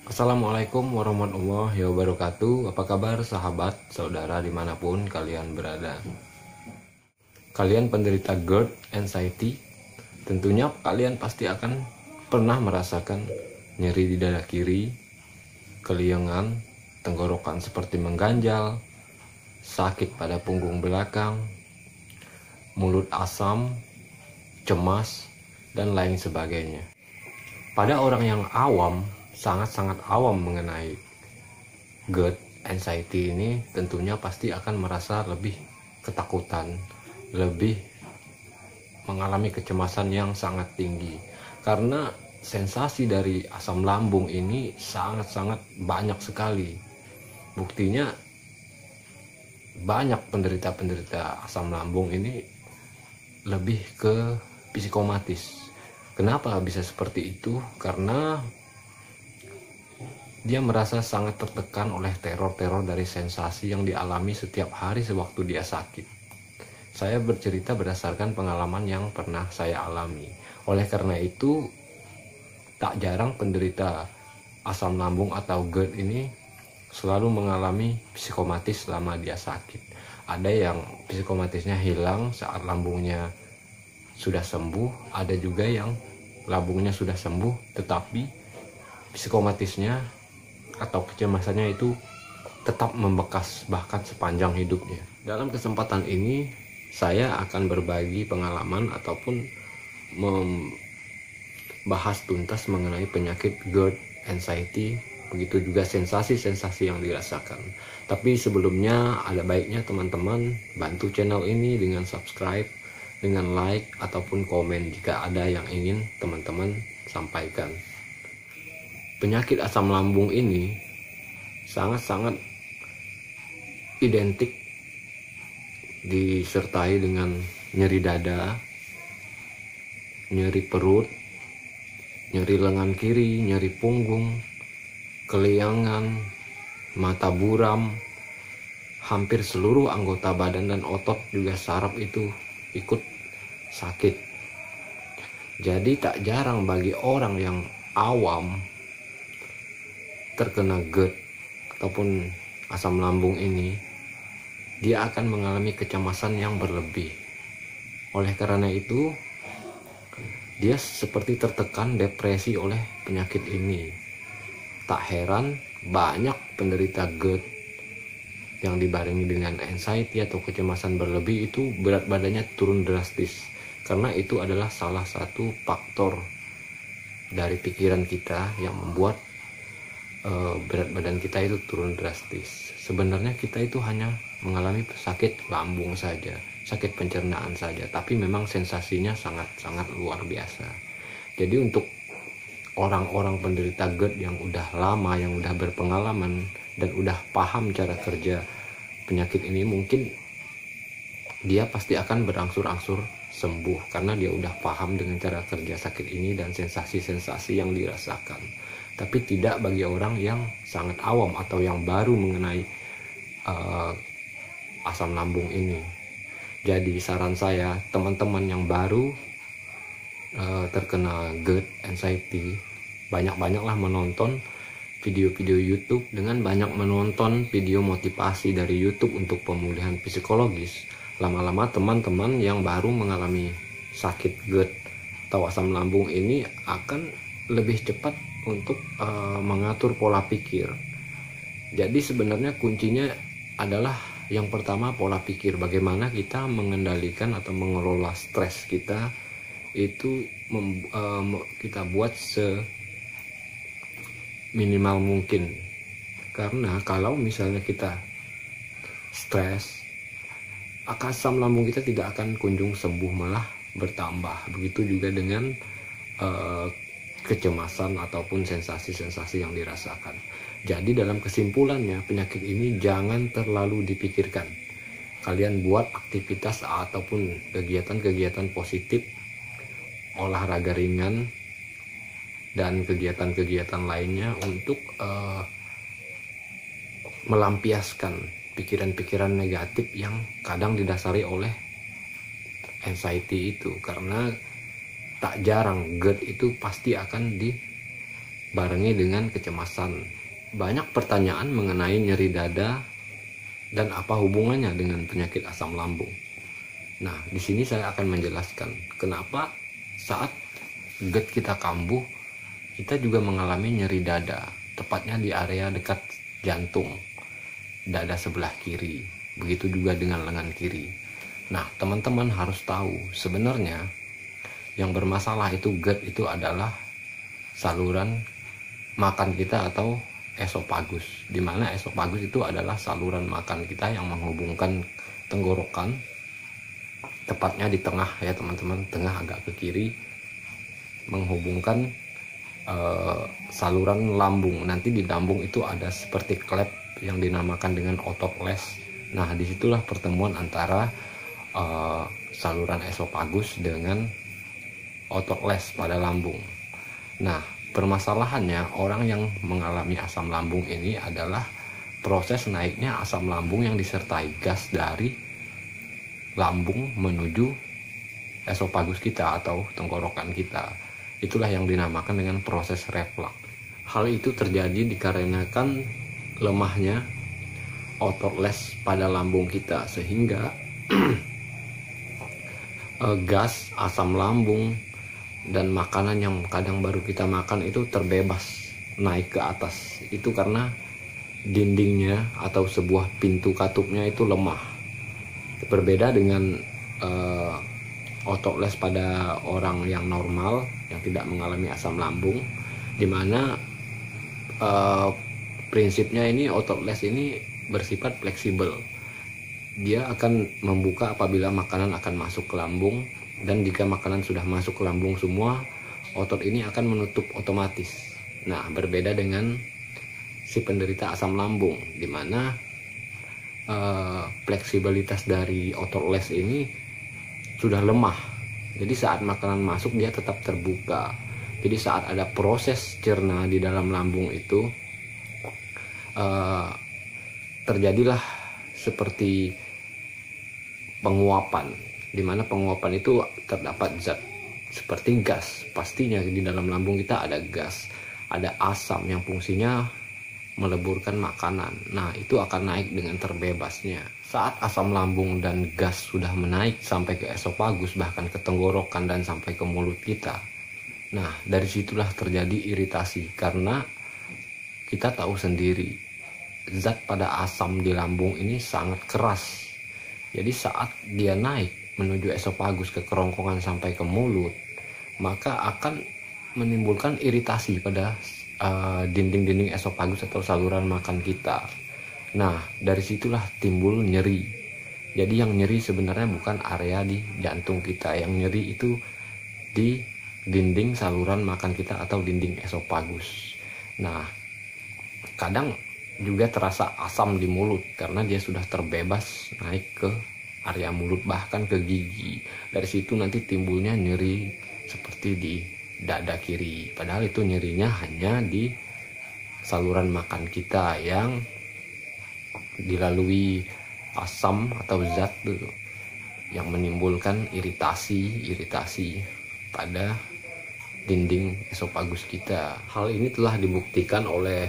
Assalamualaikum warahmatullahi wabarakatuh. Apa kabar sahabat, saudara dimanapun kalian berada? Kalian penderita GERD, anxiety, tentunya kalian pasti akan pernah merasakan nyeri di dada kiri, keliengan, tenggorokan seperti mengganjal, sakit pada punggung belakang, mulut asam, cemas, dan lain sebagainya. Pada orang yang awam, sangat-sangat awam mengenai GERD, anxiety ini tentunya pasti akan merasa lebih ketakutan, lebih mengalami kecemasan yang sangat tinggi. Karena sensasi dari asam lambung ini sangat-sangat banyak sekali. Buktinya banyak penderita-penderita asam lambung ini lebih ke psikomatis. Kenapa bisa seperti itu? Karena dia merasa sangat tertekan oleh teror-teror dari sensasi yang dialami setiap hari sewaktu dia sakit. Saya bercerita berdasarkan pengalaman yang pernah saya alami. Oleh karena itu, tak jarang penderita asam lambung atau GERD ini selalu mengalami psikomatis selama dia sakit. Ada yang psikomatisnya hilang saat lambungnya sudah sembuh, ada juga yang lambungnya sudah sembuh tetapi psikomatisnya atau kecemasannya itu tetap membekas bahkan sepanjang hidupnya. Dalam kesempatan ini saya akan berbagi pengalaman ataupun membahas tuntas mengenai penyakit GERD, anxiety, begitu juga sensasi-sensasi yang dirasakan. Tapi sebelumnya ada baiknya teman-teman bantu channel ini dengan subscribe, dengan like ataupun komen jika ada yang ingin teman-teman sampaikan. Penyakit asam lambung ini sangat-sangat identik disertai dengan nyeri dada, nyeri perut, nyeri lengan kiri, nyeri punggung, keliangan, mata buram, hampir seluruh anggota badan dan otot juga saraf itu ikut sakit. Jadi tak jarang bagi orang yang awam terkena GERD ataupun asam lambung ini, dia akan mengalami kecemasan yang berlebih. Oleh karena itu, dia seperti tertekan depresi oleh penyakit ini. Tak heran banyak penderita GERD yang dibarengi dengan anxiety atau kecemasan berlebih itu berat badannya turun drastis. Karena itu adalah salah satu faktor dari pikiran kita yang membuat berat badan kita itu turun drastis. Sebenarnya kita itu hanya mengalami sakit lambung saja, sakit pencernaan saja, tapi memang sensasinya sangat-sangat luar biasa. Jadi untuk orang-orang penderita GERD yang udah lama, yang udah berpengalaman dan udah paham cara kerja penyakit ini, mungkin dia pasti akan berangsur-angsur sembuh karena dia udah paham dengan cara kerja sakit ini dan sensasi-sensasi yang dirasakan. Tapi tidak bagi orang yang sangat awam atau yang baru mengenai asam lambung ini. Jadi saran saya, teman-teman yang baru terkena GERD, anxiety, banyak-banyaklah menonton video-video YouTube. Dengan banyak menonton video motivasi dari YouTube untuk pemulihan psikologis, lama-lama teman-teman yang baru mengalami sakit GERD atau asam lambung ini akan lebih cepat untuk mengatur pola pikir. Jadi sebenarnya kuncinya adalah yang pertama pola pikir. Bagaimana kita mengendalikan atau mengelola stres kita itu kita buat seminimal mungkin. Karena kalau misalnya kita stres, asam lambung kita tidak akan kunjung sembuh, malah bertambah. Begitu juga dengan kecemasan ataupun sensasi-sensasi yang dirasakan. Jadi dalam kesimpulannya, penyakit ini jangan terlalu dipikirkan. Kalian buat aktivitas ataupun kegiatan-kegiatan positif, olahraga ringan, dan kegiatan-kegiatan lainnya untuk melampiaskan pikiran-pikiran negatif yang kadang didasari oleh anxiety itu. Karena tak jarang GERD itu pasti akan barengi dengan kecemasan. Banyak pertanyaan mengenai nyeri dada dan apa hubungannya dengan penyakit asam lambung. Nah, di sini saya akan menjelaskan kenapa saat GERD kita kambuh, kita juga mengalami nyeri dada, tepatnya di area dekat jantung, dada sebelah kiri. Begitu juga dengan lengan kiri. Nah, teman-teman harus tahu sebenarnya yang bermasalah itu GERD itu adalah saluran makan kita atau esofagus, di mana esofagus itu adalah saluran makan kita yang menghubungkan tenggorokan, tepatnya di tengah ya teman-teman, tengah agak ke kiri, menghubungkan saluran lambung. Nanti di lambung itu ada seperti klep yang dinamakan dengan otot les. Nah, disitulah pertemuan antara saluran esofagus dengan otot les pada lambung. Nah, permasalahannya orang yang mengalami asam lambung ini adalah proses naiknya asam lambung yang disertai gas dari lambung menuju esofagus kita atau tenggorokan kita. Itulah yang dinamakan dengan proses reflux. Hal itu terjadi dikarenakan lemahnya otot les pada lambung kita, sehingga gas, asam lambung, dan makanan yang kadang baru kita makan itu terbebas naik ke atas. Itu karena dindingnya atau sebuah pintu katupnya itu lemah. Berbeda dengan otot les pada orang yang normal yang tidak mengalami asam lambung, dimana prinsipnya ini otot les ini bersifat fleksibel. Dia akan membuka apabila makanan akan masuk ke lambung, dan jika makanan sudah masuk ke lambung semua, otot ini akan menutup otomatis. Nah, berbeda dengan si penderita asam lambung, di mana fleksibilitas dari otot les ini sudah lemah. Jadi saat makanan masuk dia tetap terbuka. Jadi saat ada proses cerna di dalam lambung itu, terjadilah seperti penguapan, di mana penguapan itu terdapat zat seperti gas. Pastinya di dalam lambung kita ada gas, ada asam yang fungsinya meleburkan makanan. Nah, itu akan naik dengan terbebasnya. Saat asam lambung dan gas sudah menaik sampai ke esofagus, bahkan ke tenggorokan dan sampai ke mulut kita. Nah, dari situlah terjadi iritasi, karena kita tahu sendiri zat pada asam di lambung ini sangat keras. Jadi saat dia naik menuju esofagus ke kerongkongan sampai ke mulut, maka akan menimbulkan iritasi pada dinding-dinding esofagus atau saluran makan kita. Nah, dari situlah timbul nyeri. Jadi yang nyeri sebenarnya bukan area di jantung kita, yang nyeri itu di dinding saluran makan kita atau dinding esofagus. Nah, kadang juga terasa asam di mulut karena dia sudah terbebas naik ke area mulut, bahkan ke gigi. Dari situ nanti timbulnya nyeri seperti di dada kiri, padahal itu nyerinya hanya di saluran makan kita yang dilalui asam atau zat itu yang menimbulkan iritasi pada dinding esofagus kita. Hal ini telah dibuktikan oleh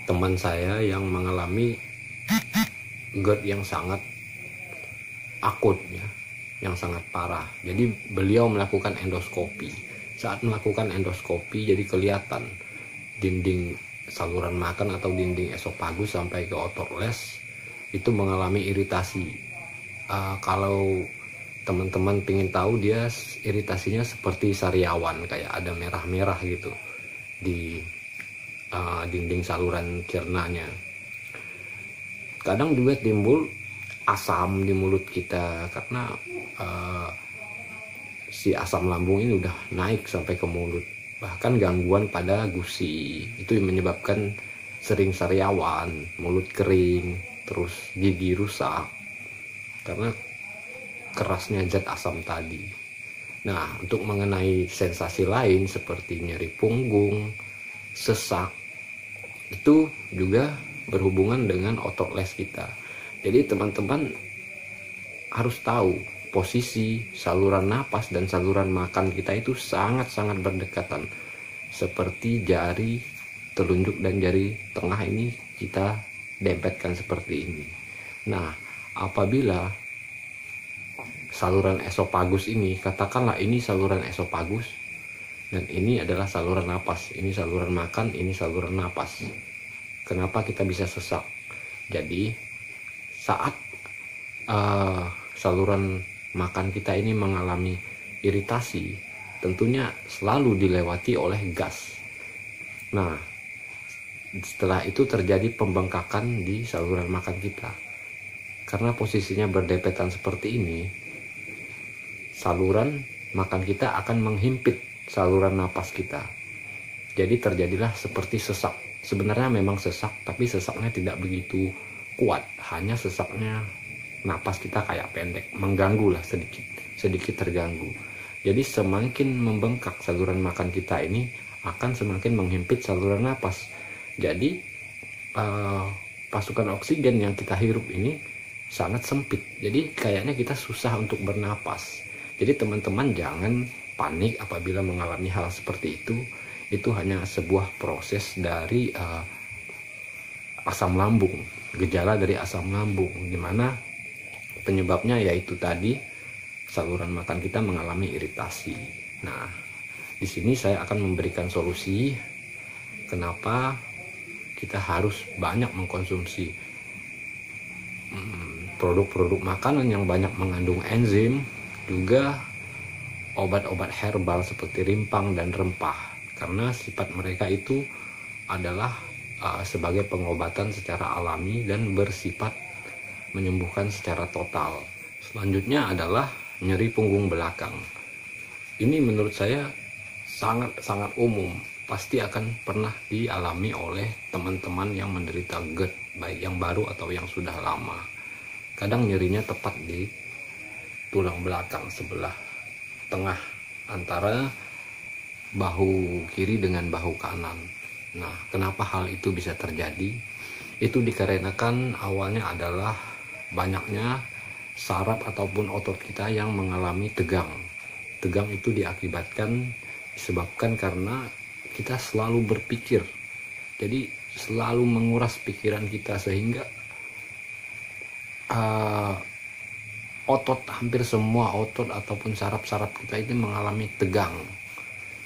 teman saya yang mengalami GERD yang sangat akut ya, yang sangat parah. Jadi beliau melakukan endoskopi. Saat melakukan endoskopi jadi kelihatan dinding saluran makan atau dinding esofagus sampai ke otot les itu mengalami iritasi. Kalau teman-teman pengen tahu, dia iritasinya seperti sariawan, kayak ada merah-merah gitu di dinding saluran cernanya. Kadang juga timbul asam di mulut kita karena si asam lambung ini udah naik sampai ke mulut. Bahkan gangguan pada gusi itu yang menyebabkan sering sariawan, mulut kering, terus gigi rusak karena kerasnya zat asam tadi. Nah, untuk mengenai sensasi lain seperti nyeri punggung, sesak, itu juga berhubungan dengan otot les kita. Jadi teman-teman harus tahu posisi saluran napas dan saluran makan kita itu sangat-sangat berdekatan. seperti jari telunjuk dan jari tengah ini kita dempetkan seperti ini. Nah, apabila saluran esofagus ini, katakanlah ini saluran esofagus dan ini adalah saluran napas, ini saluran makan, ini saluran napas. Kenapa kita bisa sesak? Jadi saat saluran makan kita ini mengalami iritasi, tentunya selalu dilewati oleh gas. Nah, setelah itu terjadi pembengkakan di saluran makan kita. Karena posisinya berdempetan seperti ini, saluran makan kita akan menghimpit saluran napas kita. Jadi terjadilah seperti sesak. Sebenarnya memang sesak, tapi sesaknya tidak begitu kuat. Hanya sesaknya napas kita kayak pendek, mengganggu lah sedikit terganggu. Jadi semakin membengkak saluran makan kita ini akan semakin menghimpit saluran napas. Jadi pasukan oksigen yang kita hirup ini sangat sempit. Jadi kayaknya kita susah untuk bernapas. Jadi teman-teman jangan panik apabila mengalami hal seperti itu. Itu hanya sebuah proses dari asam lambung, gejala dari asam lambung, dimana penyebabnya yaitu tadi saluran makan kita mengalami iritasi. Nah, di sini saya akan memberikan solusi kenapa kita harus banyak mengkonsumsi produk-produk makanan yang banyak mengandung enzim, juga obat-obat herbal seperti rimpang dan rempah, karena sifat mereka itu adalah sebagai pengobatan secara alami dan bersifat menyembuhkan secara total. Selanjutnya adalah nyeri punggung belakang. Ini menurut saya sangat umum, pasti akan pernah dialami oleh teman-teman yang menderita GERD, baik yang baru atau yang sudah lama. Kadang nyerinya tepat di tulang belakang sebelah tengah antara bahu kiri dengan bahu kanan. Nah, kenapa hal itu bisa terjadi? Itu dikarenakan awalnya adalah banyaknya saraf ataupun otot kita yang mengalami tegang. Tegang itu disebabkan karena kita selalu berpikir. Jadi selalu menguras pikiran kita sehingga hampir semua otot ataupun saraf-saraf kita itu mengalami tegang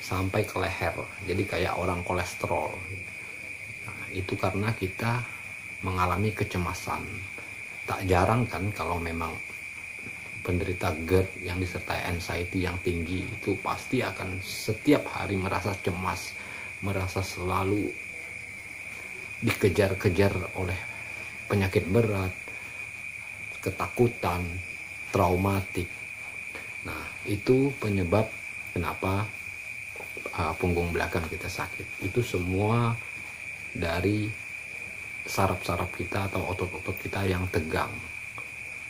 sampai ke leher. Jadi kayak orang kolesterol. Nah, itu karena kita mengalami kecemasan. Tak jarang kan kalau memang penderita GERD yang disertai anxiety yang tinggi itu pasti akan setiap hari merasa cemas, merasa selalu dikejar-kejar oleh penyakit berat, ketakutan, traumatik. Nah, itu penyebab kenapa punggung belakang kita sakit. Itu semua dari saraf-saraf kita atau otot-otot kita yang tegang.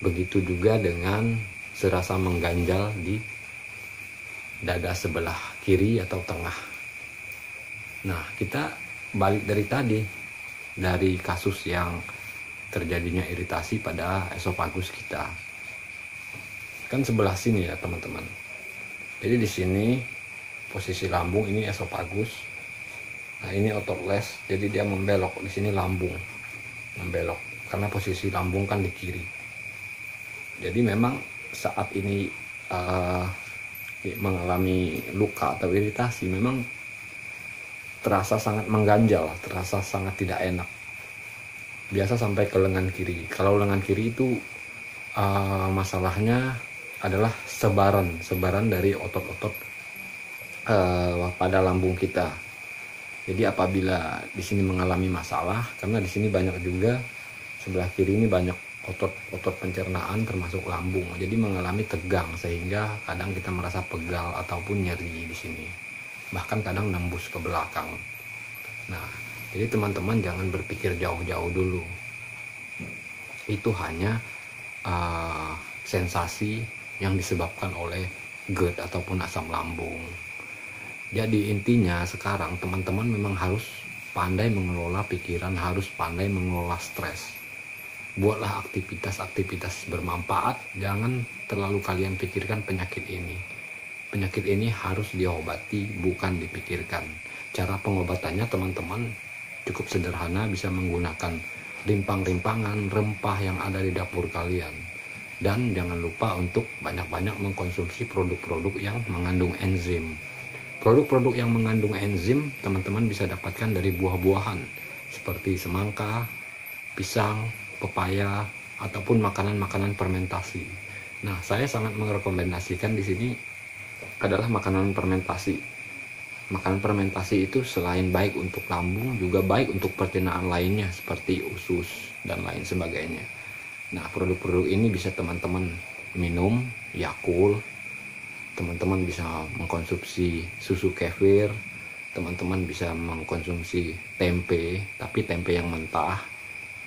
Begitu juga dengan serasa mengganjal di dada sebelah kiri atau tengah. Nah, kita balik dari tadi, dari kasus yang terjadinya iritasi pada esofagus kita. Kan sebelah sini ya, teman-teman. Jadi di sini posisi lambung, ini esofagus. Nah, ini otot les, jadi dia membelok. Di sini lambung membelok karena posisi lambung kan di kiri. Jadi memang saat ini mengalami luka atau iritasi, memang terasa sangat mengganjal, terasa sangat tidak enak. Biasa sampai ke lengan kiri. Kalau lengan kiri itu masalahnya adalah sebaran dari otot-otot pada lambung kita. Jadi apabila di sini mengalami masalah, karena di sini banyak juga sebelah kiri ini banyak otot pencernaan termasuk lambung. Jadi mengalami tegang sehingga kadang kita merasa pegal ataupun nyeri di sini. Bahkan kadang nembus ke belakang. Nah, jadi teman-teman jangan berpikir jauh-jauh dulu. Itu hanya sensasi yang disebabkan oleh GERD ataupun asam lambung. Jadi intinya sekarang teman-teman memang harus pandai mengelola pikiran, harus pandai mengelola stres. Buatlah aktivitas-aktivitas bermanfaat, jangan terlalu kalian pikirkan penyakit ini. Penyakit ini harus diobati, bukan dipikirkan. Cara pengobatannya teman-teman cukup sederhana, bisa menggunakan rimpang-rimpangan rempah yang ada di dapur kalian. Dan jangan lupa untuk banyak-banyak mengkonsumsi produk-produk yang mengandung enzim. Produk-produk yang mengandung enzim teman-teman bisa dapatkan dari buah-buahan seperti semangka, pisang, pepaya, ataupun makanan-makanan fermentasi. Nah, saya sangat merekomendasikan di sini adalah makanan fermentasi. Makanan fermentasi itu selain baik untuk lambung, juga baik untuk pencernaan lainnya seperti usus dan lain sebagainya. Nah, produk-produk ini bisa teman-teman minum, Yakult, teman-teman bisa mengkonsumsi susu kefir, teman-teman bisa mengkonsumsi tempe, tapi tempe yang mentah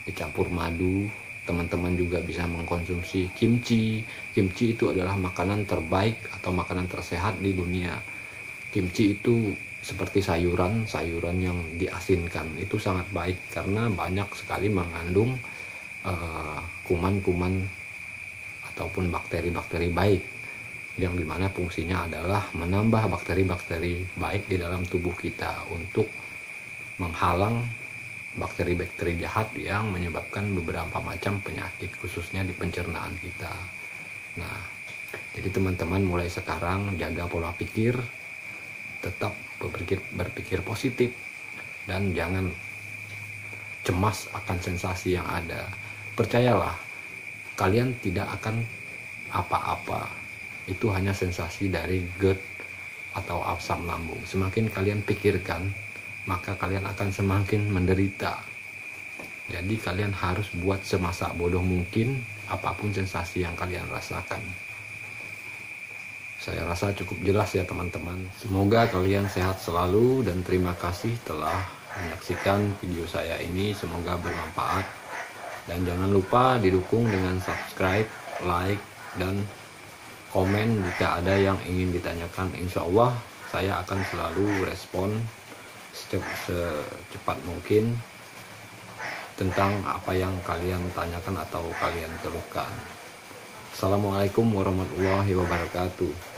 dicampur madu. Teman-teman juga bisa mengkonsumsi kimchi. Kimchi itu adalah makanan terbaik atau makanan tersehat di dunia. Kimchi itu seperti sayuran yang diasinkan, itu sangat baik karena banyak sekali mengandung kuman-kuman ataupun bakteri-bakteri baik, yang dimana fungsinya adalah menambah bakteri-bakteri baik di dalam tubuh kita untuk menghalang bakteri-bakteri jahat yang menyebabkan beberapa macam penyakit khususnya di pencernaan kita. Nah, jadi teman-teman mulai sekarang jaga pola pikir, tetap berpikir positif, dan jangan cemas akan sensasi yang ada. Percayalah, kalian tidak akan apa-apa. Itu hanya sensasi dari GERD atau asam lambung. Semakin kalian pikirkan, maka kalian akan semakin menderita. Jadi kalian harus buat semasa bodoh mungkin apapun sensasi yang kalian rasakan. Saya rasa cukup jelas ya teman-teman. Semoga kalian sehat selalu dan terima kasih telah menyaksikan video saya ini. Semoga bermanfaat. Dan jangan lupa didukung dengan subscribe, like, dan komen jika ada yang ingin ditanyakan. Insya Allah saya akan selalu respon secepat mungkin tentang apa yang kalian tanyakan atau kalian keluhkan. Assalamualaikum warahmatullahi wabarakatuh.